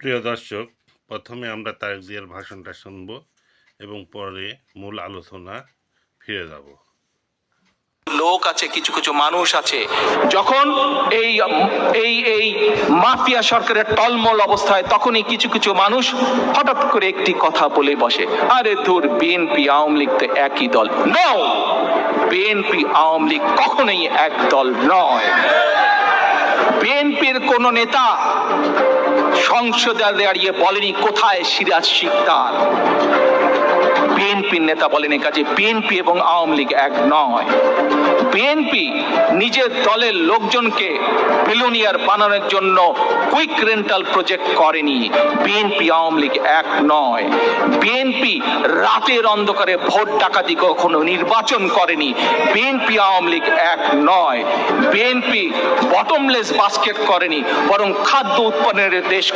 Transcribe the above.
প্রিয় দর্শক, প্রথমে আমরা তারেক জিয়ার ভাষণটা শুনব এবং পরে মূল আলোচনা ফিরে যাব। লোক আছে, কিছু কিছু মানুষ আছে, যখন এই এই এই মাফিয়া সরকারের টলমল অবস্থায় তখনই কিছু কিছু মানুষ হঠাৎ করে একটি কথা বলে বসে, আরে ধুর, বিএনপি আওয়ামী লীগ তো একই দল। নো, বিএনপি আওয়ামী লীগ কখনোই এক দল নয়। বিএনপির কোন নেতা সংসদে দাঁড়িয়ে বলেনি কোথায় সিরাজ শিকদার। বিএনপির নেতা বলেন কাজে বিএনপি এবং আওয়ামী লীগ এক নয়। বিএনপি নিজের দলের লোকজনকে বিলিয়নিয়ার বানানোর জন্য কুইক রেন্টাল প্রজেক্ট করেনি। বিএনপি আওয়ামী লীগ এক নয়। বিএনপি রাতের অন্ধকারে ভোট ডাকাতি কখনো নির্বাচন করেনি। বিএনপি আওয়ামী লীগ এক নয়। বিএনপি বটমলেস বাস্কেট করেনি, বরং খাদ্য উৎপাদনের দেশ